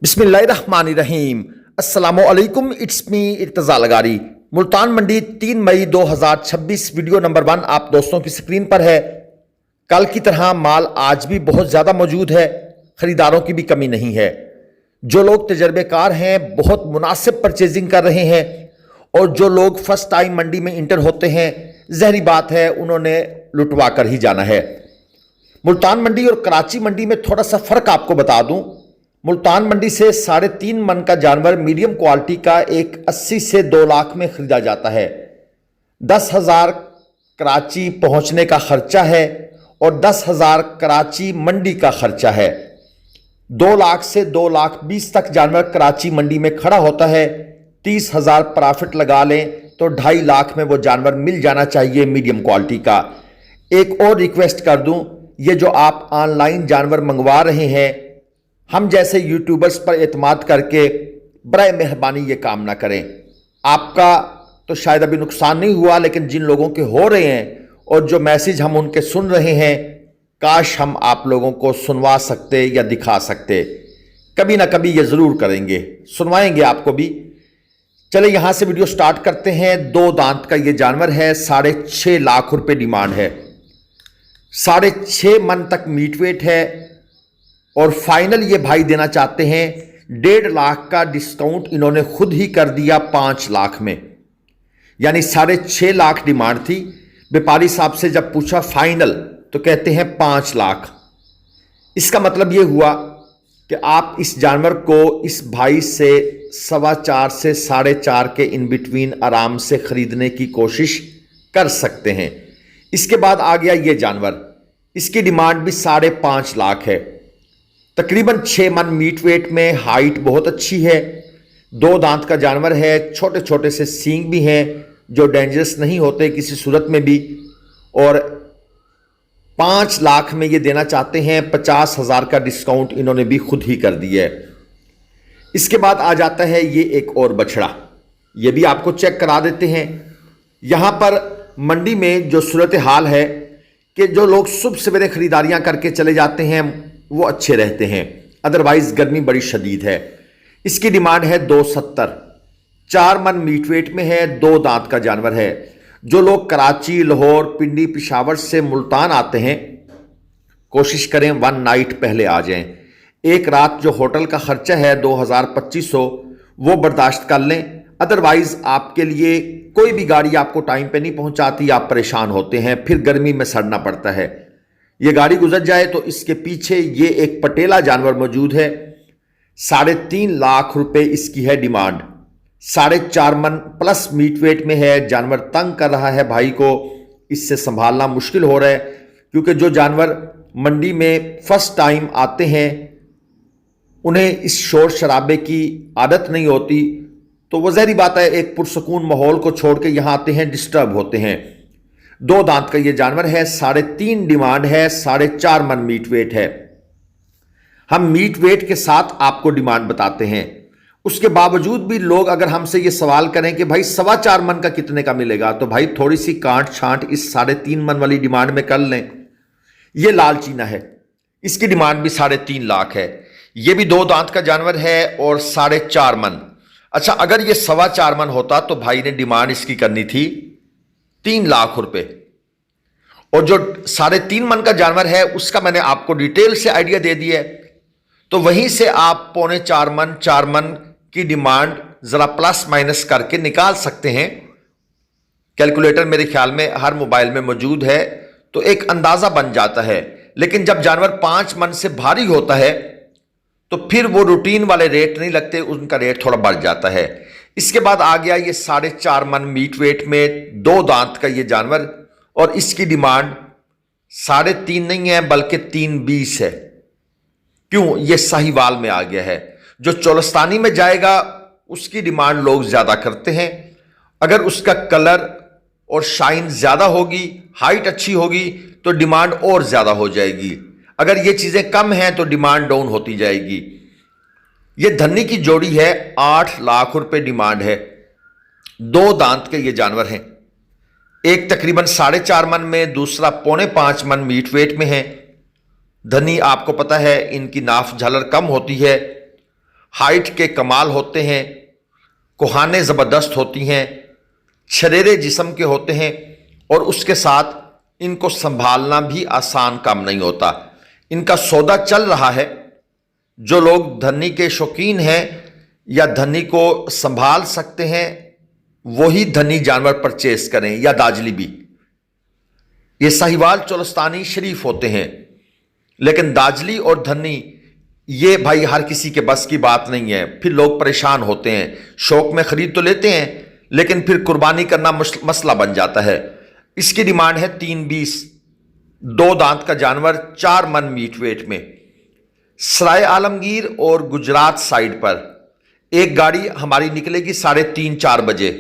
बिस्मिल्लाहिर्रहमानिर्रहीम। अस्सलामुअलैकुम, it's me Irtaza Lagari. Multan Mandi 3 मई 2026 वीडियो नंबर 1 आप दोस्तों की स्क्रीन पर है। कल की तरह माल आज भी बहुत ज़्यादा मौजूद है, खरीदारों की भी कमी नहीं है। जो लोग तजर्बेकार हैं बहुत मुनासिब परचेजिंग कर रहे हैं, और जो लोग फर्स्ट टाइम मंडी में इंटर होते हैं ज़हरी बात है उन्होंने लुटवा कर ही जाना है। मुल्तान मंडी और कराची मंडी में थोड़ा सा फ़र्क आपको बता दूं। मुल्तान मंडी से 3.5 मन का जानवर मीडियम क्वालिटी का एक 80 से 2 लाख में खरीदा जाता है। 10,000 कराची पहुंचने का खर्चा है और 10,000 कराची मंडी का खर्चा है। 2 लाख से 2 लाख 20 तक जानवर कराची मंडी में खड़ा होता है। 30,000 प्रॉफिट लगा लें तो 2.5 लाख में वो जानवर मिल जाना चाहिए मीडियम क्वालिटी का। एक और रिक्वेस्ट कर दूं, ये जो आप ऑनलाइन जानवर मंगवा रहे हैं, हम जैसे यूट्यूबर्स पर एतमाद करके बराए मेहरबानी ये काम ना करें। आपका तो शायद अभी नुकसान नहीं हुआ, लेकिन जिन लोगों के हो रहे हैं और जो मैसेज हम उनके सुन रहे हैं, काश हम आप लोगों को सुनवा सकते या दिखा सकते। कभी ना कभी ये ज़रूर करेंगे, सुनवाएंगे आपको भी। चले यहाँ से वीडियो स्टार्ट करते हैं। 2 दांत का ये जानवर है, 6.5 लाख रुपए डिमांड है। 6.5 मन तक मीट वेट है और फाइनल ये भाई देना चाहते हैं 1.5 लाख का डिस्काउंट इन्होंने खुद ही कर दिया 5 लाख में, यानी 6.5 लाख डिमांड थी। व्यापारी साहब से जब पूछा फाइनल तो कहते हैं 5 लाख। इसका मतलब ये हुआ कि आप इस जानवर को इस भाई से 4.25 से 4.5 के इन बिटवीन आराम से खरीदने की कोशिश कर सकते हैं। इसके बाद आ गया ये जानवर, इसकी डिमांड भी 5.5 लाख है। तकरीबन 6 मन मीट वेट में, हाइट बहुत अच्छी है। 2 दांत का जानवर है, छोटे छोटे से सींग भी हैं जो डेंजरस नहीं होते किसी सूरत में भी। और 5 लाख में ये देना चाहते हैं। 50,000 का डिस्काउंट इन्होंने भी खुद ही कर दिया है। इसके बाद आ जाता है ये एक और बछड़ा, ये भी आपको चेक करा देते हैं। यहां पर मंडी में जो सूरत हाल है कि जो लोग सुबह सवेरे खरीदारियां करके चले जाते हैं वो अच्छे रहते हैं, अदरवाइज गर्मी बड़ी शदीद है। इसकी डिमांड है 270। 4 मन मीट वेट में है, 2 दांत का जानवर है। जो लोग कराची, लाहौर, पिंडी, पेशावर से मुल्तान आते हैं, कोशिश करें 1 नाइट पहले आ जाएं। एक रात जो होटल का खर्चा है 2,000-2,500 वो बर्दाश्त कर लें, अदरवाइज आपके लिए कोई भी गाड़ी आपको टाइम पे नहीं पहुंचाती, आप परेशान होते हैं, फिर गर्मी में सड़ना पड़ता है। ये गाड़ी गुजर जाए तो इसके पीछे ये एक पटेला जानवर मौजूद है। 3.5 लाख रुपए इसकी है डिमांड। 4.5 मन प्लस मीट वेट में है। जानवर तंग कर रहा है भाई को, इससे संभालना मुश्किल हो रहा है, क्योंकि जो जानवर मंडी में फर्स्ट टाइम आते हैं उन्हें इस शोर शराबे की आदत नहीं होती, तो वो ज़ाहिर बात है एक पुरसकून माहौल को छोड़ के यहाँ आते हैं, डिस्टर्ब होते हैं। 2 दांत का ये जानवर है, 3.5 डिमांड है, 4.5 मन मीट वेट है। हम मीट वेट के साथ आपको डिमांड बताते हैं। उसके बावजूद भी लोग अगर हमसे ये सवाल करें कि भाई 4.25 मन का कितने का मिलेगा, तो भाई थोड़ी सी कांट छांट इस 3.5 मन वाली डिमांड में कर लें। ये लाल चीना है, इसकी डिमांड भी 3.5 लाख है। ये भी 2 दांत का जानवर है और 4.5 मन। अच्छा, अगर ये 4.25 मन होता तो भाई ने डिमांड इसकी करनी थी 3 लाख रुपए। और जो 3.5 मन का जानवर है उसका मैंने आपको डिटेल से आइडिया दे दिया है, तो वहीं से आप 3.25 मन 4 मन की डिमांड जरा प्लस माइनस करके निकाल सकते हैं। कैलकुलेटर मेरे ख्याल में हर मोबाइल में मौजूद है, तो एक अंदाजा बन जाता है। लेकिन जब जानवर 5 मन से भारी होता है तो फिर वो रूटीन वाले रेट नहीं लगते, उनका रेट थोड़ा बढ़ जाता है। इसके बाद आ गया ये 4.5 मन मीट वेट में 2 दांत का ये जानवर, और इसकी डिमांड 3.5 नहीं है बल्कि 3.20 है। क्यों? ये साहिवाल में आ गया है। जो चोलस्तानी में जाएगा उसकी डिमांड लोग ज्यादा करते हैं। अगर उसका कलर और शाइन ज्यादा होगी, हाइट अच्छी होगी, तो डिमांड और ज्यादा हो जाएगी। अगर ये चीजें कम हैं तो डिमांड डाउन होती जाएगी। ये धन्नी की जोड़ी है, 8 लाख रुपए डिमांड है। 2 दांत के ये जानवर हैं, एक तकरीबन 4.5 मन में, दूसरा 4.25 मन मीट वेट में है। धनी आपको पता है इनकी नाफ झालर कम होती है, हाइट के कमाल होते हैं, कोहाने ज़बरदस्त होती हैं, छरेरे जिस्म के होते हैं और उसके साथ इनको संभालना भी आसान काम नहीं होता। इनका सौदा चल रहा है। जो लोग धन्नी के शौकीन हैं या धन्नी को संभाल सकते हैं वही धन्नी जानवर परचेस करें, या दाजली भी। ये साहिवाल चोलस्तानी शरीफ होते हैं, लेकिन दाजली और धन्नी ये भाई हर किसी के बस की बात नहीं है। फिर लोग परेशान होते हैं, शौक में खरीद तो लेते हैं लेकिन फिर कुर्बानी करना मसला बन जाता है। इसकी डिमांड है 320, 2 दांत का जानवर, 4 मन मीट वेट में। सराय आलमगीर और गुजरात साइड पर एक गाड़ी हमारी निकलेगी 3:30-4 बजे।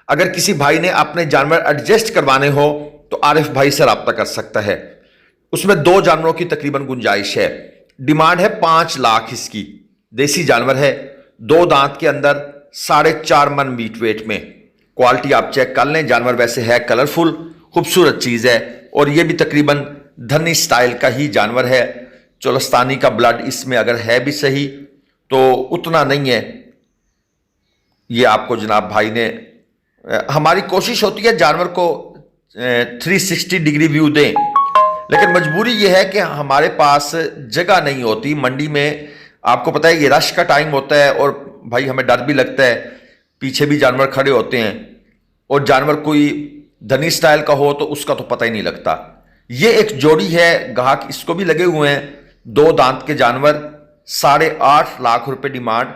अगर किसी भाई ने अपने जानवर एडजस्ट करवाने हो तो आरिफ भाई से रब्ता कर सकता है। उसमें 2 जानवरों की तकरीबन गुंजाइश है। डिमांड है 5 लाख इसकी। देसी जानवर है, 2 दांत के अंदर, 4.5 मन मीट वेट में। क्वालिटी आप चेक कर लें। जानवर वैसे है कलरफुल, खूबसूरत चीज है और यह भी तकरीबन धन्नी स्टाइल का ही जानवर है। चोलस्तानी का ब्लड इसमें अगर है भी सही तो उतना नहीं है। ये आपको जनाब भाई ने, हमारी कोशिश होती है जानवर को 360 डिग्री व्यू दें, लेकिन मजबूरी यह है कि हमारे पास जगह नहीं होती मंडी में। आपको पता है ये रश का टाइम होता है और भाई हमें डर भी लगता है, पीछे भी जानवर खड़े होते हैं और जानवर कोई धनी स्टाइल का हो तो उसका तो पता ही नहीं लगता। ये एक जोड़ी है, ग्राहक इसको भी लगे हुए हैं। 2 दांत के जानवर, 8.5 लाख रुपए डिमांड।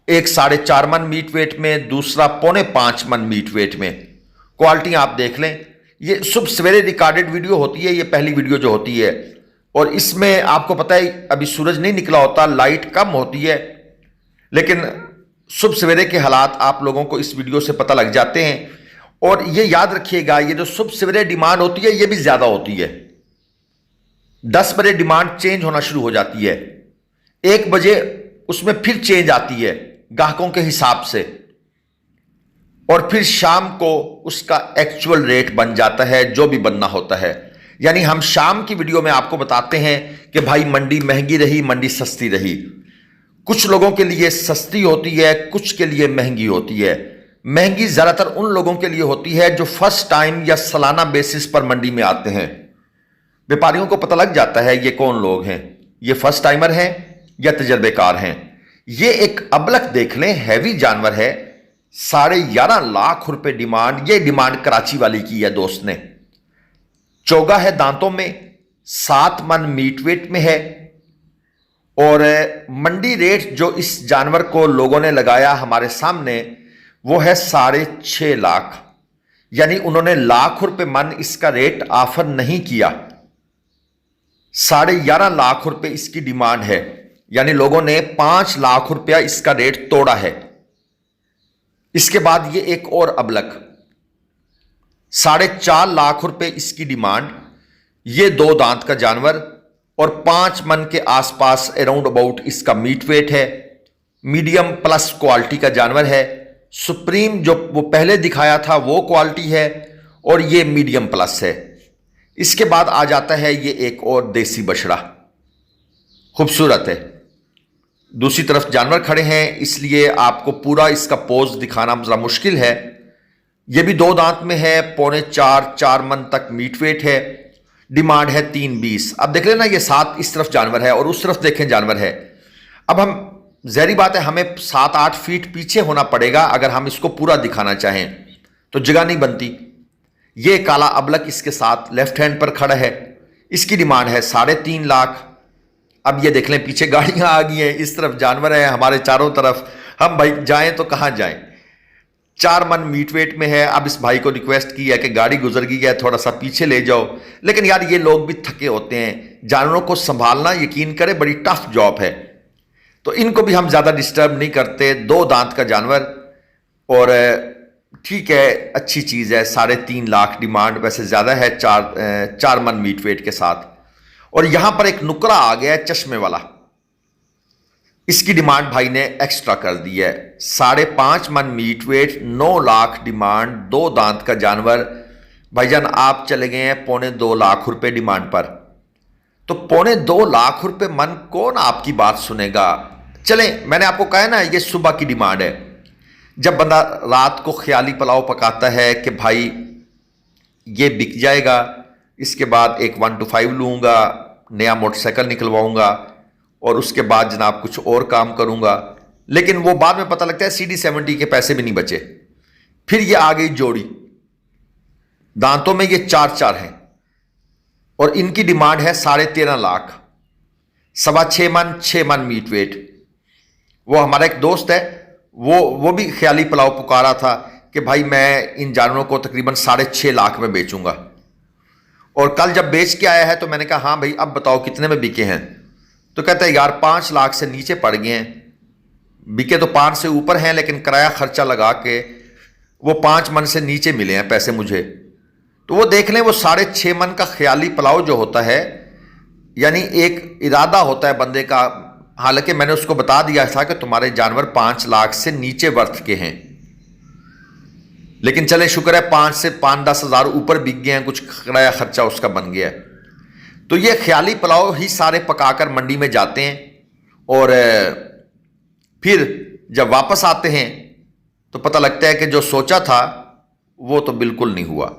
एक 4.5 मन मीट वेट में, दूसरा 4.25 मन मीट वेट में। क्वालिटी आप देख लें। ये सुबह सवेरे रिकॉर्डेड वीडियो होती है, ये पहली वीडियो जो होती है, और इसमें आपको पता है अभी सूरज नहीं निकला होता, लाइट कम होती है, लेकिन सुबह सवेरे के हालात आप लोगों को इस वीडियो से पता लग जाते हैं। और ये याद रखिएगा, ये जो सुबह सवेरे डिमांड होती है ये भी ज्यादा होती है। 10 बजे डिमांड चेंज होना शुरू हो जाती है, 1 बजे उसमें फिर चेंज आती है ग्राहकों के हिसाब से, और फिर शाम को उसका एक्चुअल रेट बन जाता है जो भी बनना होता है। यानी हम शाम की वीडियो में आपको बताते हैं कि भाई मंडी महंगी रही, मंडी सस्ती रही। कुछ लोगों के लिए सस्ती होती है, कुछ के लिए महंगी होती है। महंगी ज्यादातर उन लोगों के लिए होती है जो फर्स्ट टाइम या सालाना बेसिस पर मंडी में आते हैं। व्यापारियों को पता लग जाता है ये कौन लोग हैं, ये फर्स्ट टाइमर हैं या तजर्बेकार हैं। ये एक अबलख देख लें, हैवी जानवर है, 11.5 लाख रुपए डिमांड। ये डिमांड कराची वाली की है दोस्त ने। चोगा है दांतों में, 7 मन मीट वेट में है, और मंडी रेट जो इस जानवर को लोगों ने लगाया हमारे सामने वो है 6.5 लाख। यानी उन्होंने लाख रुपए मन इसका रेट ऑफर नहीं किया, 11.5 लाख रुपए इसकी डिमांड है। यानी लोगों ने 5 लाख रुपया इसका रेट तोड़ा है। इसके बाद ये एक और अबलक, 4.5 लाख रुपए इसकी डिमांड। ये 2 दांत का जानवर और 5 मन के आसपास अराउंड अबाउट इसका मीट वेट है। मीडियम प्लस क्वालिटी का जानवर है। सुप्रीम जो वो पहले दिखाया था वो क्वालिटी है और ये मीडियम प्लस है। इसके बाद आ जाता है ये एक और देसी बछड़ा, खूबसूरत है। दूसरी तरफ जानवर खड़े हैं इसलिए आपको पूरा इसका पोज दिखाना जरा मुश्किल है। ये भी 2 दांत में है, 3.25-4 मन तक मीट वेट है। डिमांड है 320। अब देख लेना, ये 7 इस तरफ जानवर है और उस तरफ देखें जानवर है। अब हम, जहरी बात है, हमें 7-8 फीट पीछे होना पड़ेगा अगर हम इसको पूरा दिखाना चाहें, तो जगह नहीं बनती। ये काला अबलक इसके साथ लेफ्ट हैंड पर खड़ा है। इसकी डिमांड है 3.5 लाख। अब ये देख लें, पीछे गाड़ियां आ गई हैं, इस तरफ जानवर है, हमारे चारों तरफ। हम भाई जाएं तो कहां जाएं। 4 मन मीट वेट में है। अब इस भाई को रिक्वेस्ट की है कि गाड़ी गुजर गई है, थोड़ा सा पीछे ले जाओ, लेकिन यार ये लोग भी थके होते हैं। जानवरों को संभालना, यकीन करें, बड़ी टफ जॉब है, तो इनको भी हम ज्यादा डिस्टर्ब नहीं करते। 2 दांत का जानवर और ठीक है, अच्छी चीज है। 3.5 लाख डिमांड, वैसे ज्यादा है 4 मन मीट वेट के साथ। और यहां पर एक नुकरा आ गया है चश्मे वाला, इसकी डिमांड भाई ने एक्स्ट्रा कर दी है। 5.5 मन मीट वेट, 9 लाख डिमांड, 2 दांत का जानवर। भाईजान आप चले गए हैं 2.25 लाख रुपए डिमांड पर, तो 2.25 लाख रुपए मन कौन आपकी बात सुनेगा। चलें, मैंने आपको कहा है ना, ये सुबह की डिमांड है। जब बंदा रात को ख्याली पुलाव पकाता है कि भाई ये बिक जाएगा, इसके बाद एक 125 लूँगा, नया मोटरसाइकिल निकलवाऊँगा और उसके बाद जनाब कुछ और काम करूँगा, लेकिन वो बाद में पता लगता है CD70 के पैसे भी नहीं बचे। फिर ये आ गई जोड़ी, दांतों में ये 4 हैं और इनकी डिमांड है 13.5 लाख, 6.25 मन 6 मन मीट वेट। वो हमारा एक दोस्त है, वो भी ख्याली पुलाव पुकारा था कि भाई मैं इन जानवरों को तकरीबन 6.5 लाख में बेचूंगा। और कल जब बेच के आया है तो मैंने कहा हाँ भाई अब बताओ कितने में बिके हैं। तो कहता है यार 5 लाख से नीचे पड़ गए हैं। बिके तो 5 से ऊपर हैं, लेकिन किराया खर्चा लगा के वो 5 मन से नीचे मिले हैं पैसे मुझे। तो वो देख लें, वो 6.5 मन का ख्याली पुलाव जो होता है, यानी एक इरादा होता है बंदे का। हालांकि मैंने उसको बता दिया था कि तुम्हारे जानवर 5 लाख से नीचे वर्थ के हैं, लेकिन चले शुक्र है 5 से 5-10 हज़ार ऊपर बिक गए हैं, कुछ किराया खर्चा उसका बन गया है। तो ये ख्याली पुलाव ही सारे पकाकर मंडी में जाते हैं और फिर जब वापस आते हैं तो पता लगता है कि जो सोचा था वो तो बिल्कुल नहीं हुआ।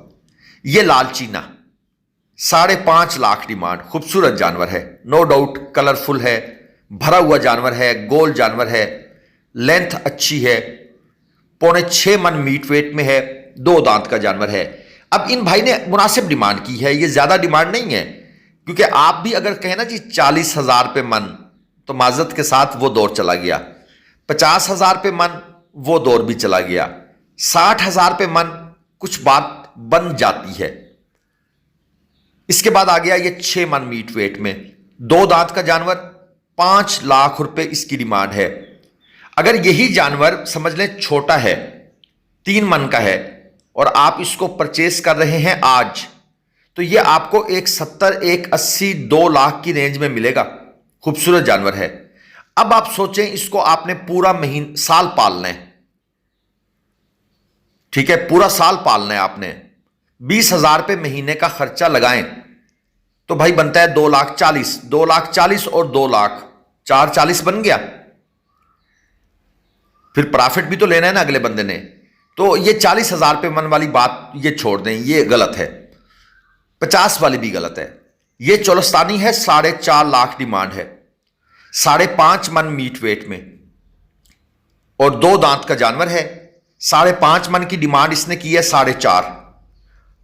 ये लाल चीना 5.5 लाख डिमांड, खूबसूरत जानवर है, नो डाउट, कलरफुल है, भरा हुआ जानवर है, गोल जानवर है, लेंथ अच्छी है, 6.25 मन मीट वेट में है, 2 दांत का जानवर है। अब इन भाई ने मुनासिब डिमांड की है, ये ज्यादा डिमांड नहीं है, क्योंकि आप भी अगर कहें ना जी 40,000 रुपये मन, तो माजरत के साथ वो दौर चला गया। 50,000 रुपये मन, वो दौर भी चला गया। 60,000 रुपये मन कुछ बात बन जाती है। इसके बाद आ गया ये 6 मन मीट वेट में, 2 दांत का जानवर, 5 लाख रुपए इसकी डिमांड है। अगर यही जानवर समझ लें छोटा है, 3 मन का है, और आप इसको परचेस कर रहे हैं आज, तो ये आपको 170, 180, 2 लाख की रेंज में मिलेगा। खूबसूरत जानवर है। अब आप सोचें, इसको आपने पूरा साल पालना है, ठीक है, पूरा साल पालना है आपने, 20,000 रुपये महीने का खर्चा लगाएं तो भाई बनता है 2,40,000, 2,40,000 और 2 लाख, 4,40,000 बन गया। फिर प्रॉफिट भी तो लेना है ना अगले बंदे ने। तो ये 40,000 रुपये मन वाली बात ये छोड़ दें, ये गलत है। 50 वाली भी गलत है। ये चोलस्तानी है, 4.5 लाख डिमांड है, 5.5 मन मीट वेट में और 2 दांत का जानवर है। 5.5 मन की डिमांड इसने की है 4.5।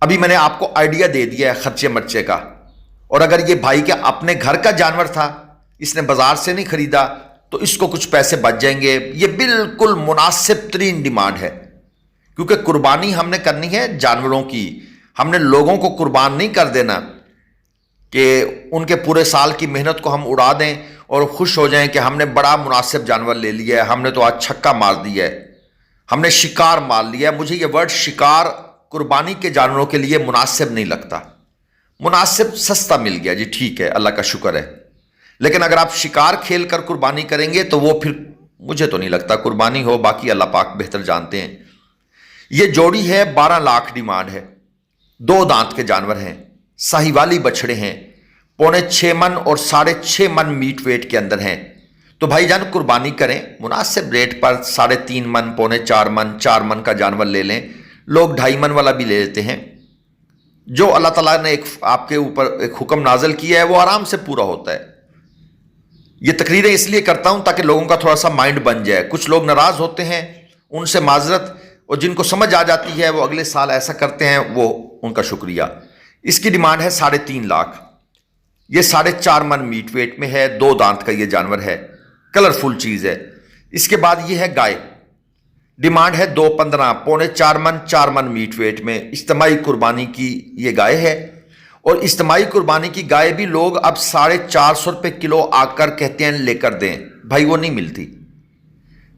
अभी मैंने आपको आइडिया दे दिया है खर्चे मर्चे का। और अगर ये भाई के अपने घर का जानवर था, इसने बाजार से नहीं खरीदा, तो इसको कुछ पैसे बच जाएंगे। ये बिल्कुल मुनासिब तरीन डिमांड है, क्योंकि कुर्बानी हमने करनी है जानवरों की। हमने लोगों को कुर्बान नहीं कर देना कि उनके पूरे साल की मेहनत को हम उड़ा दें और खुश हो जाएं कि हमने बड़ा मुनासिब जानवर ले लिया है, हमने तो आज छक्का मार दिया है, हमने शिकार मार लिया है। मुझे ये वर्ड शिकार कुर्बानी के जानवरों के लिए मुनासिब नहीं लगता। मुनासिब सस्ता मिल गया जी, ठीक है, अल्लाह का शुक्र है। लेकिन अगर आप शिकार खेल कर कुर्बानी करेंगे तो वो फिर मुझे तो नहीं लगता कुर्बानी हो, बाकी अल्लाह पाक बेहतर जानते हैं। ये जोड़ी है, 12 लाख डिमांड है, 2 दांत के जानवर हैं, साहिवाली बछड़े हैं, 6.25 मन और 6.5 मन मीट वेट के अंदर हैं। तो भाईजान कुर्बानी करें, मुनासिब रेट पर 3.5 मन, 4.25 मन, 4 मन का जानवर ले लें। लोग 2.5 मन वाला भी ले लेते हैं। जो अल्लाह ताला ने आपके ऊपर एक हुक्म नाजल किया है वो आराम से पूरा होता है। ये तकरीरें इसलिए करता हूं ताकि लोगों का थोड़ा सा माइंड बन जाए। कुछ लोग नाराज होते हैं, उनसे माजरत, और जिनको समझ आ जाती है वो अगले साल ऐसा करते हैं, वो उनका शुक्रिया। इसकी डिमांड है 3.5 लाख। ये 4.5 मन मीट वेट में है, 2 दांत का ये जानवर है, कलरफुल चीज है। इसके बाद ये है गाय, डिमांड है 2.15, 4.25 मन, 4 मन मीट वेट में, इज्तिमाई कुर्बानी की ये गाय है। और इज्तिमाई कुर्बानी की गाय भी लोग अब 450 रुपये किलो आकर कहते हैं लेकर दें, भाई वो नहीं मिलती।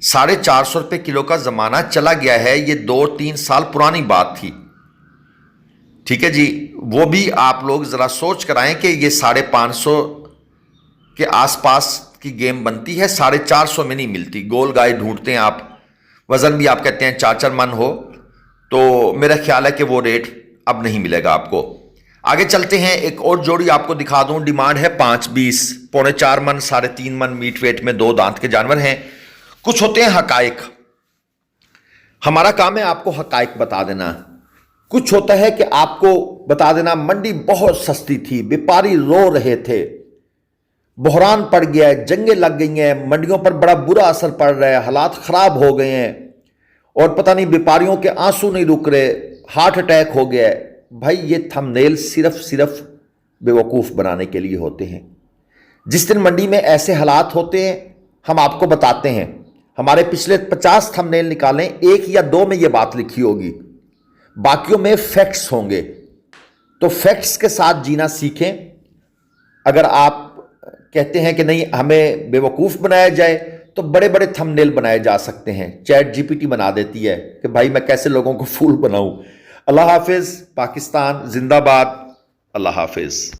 450 रुपये किलो का जमाना चला गया है, ये 2-3 साल पुरानी बात थी, ठीक है जी। वो भी आप लोग जरा सोच कर आए कि ये 550 के आसपास की गेम बनती है, 450 में नहीं मिलती। गोल गाय ढूंढते हैं आप, वजन भी आप कहते हैं 4-4 मन हो, तो मेरा ख्याल है कि वो रेट अब नहीं मिलेगा आपको। आगे चलते हैं, एक और जोड़ी आपको दिखा दूं। डिमांड है 5-20, 3.25 मन, 3.5 मन मीट वेट में 2 दांत के जानवर हैं। कुछ होते हैं हकाइक, हमारा काम है आपको हकाइक बता देना। कुछ होता है कि आपको बता देना मंडी बहुत सस्ती थी, व्यापारी रो रहे थे, बहरान पड़ गया है, जंगें लग गई हैं, मंडियों पर बड़ा बुरा असर पड़ रहा है, हालात खराब हो गए हैं और पता नहीं व्यापारियों के आंसू नहीं रुक रहे, हार्ट अटैक हो गया है। भाई ये थंबनेल सिर्फ बेवकूफ़ बनाने के लिए होते हैं। जिस दिन मंडी में ऐसे हालात होते हैं हम आपको बताते हैं। हमारे पिछले 50 थंबनेल निकालें, 1 या 2 में ये बात लिखी होगी, बाकियों में फैक्ट्स होंगे। तो फैक्ट्स के साथ जीना सीखें। अगर आप कहते हैं कि नहीं हमें बेवकूफ़ बनाया जाए, तो बड़े बड़े थंबनेल बनाए जा सकते हैं। चैट जीपीटी बना देती है कि भाई मैं कैसे लोगों को फूल बनाऊं। अल्लाह हाफिज़, पाकिस्तान जिंदाबाद। अल्लाह हाफिज़।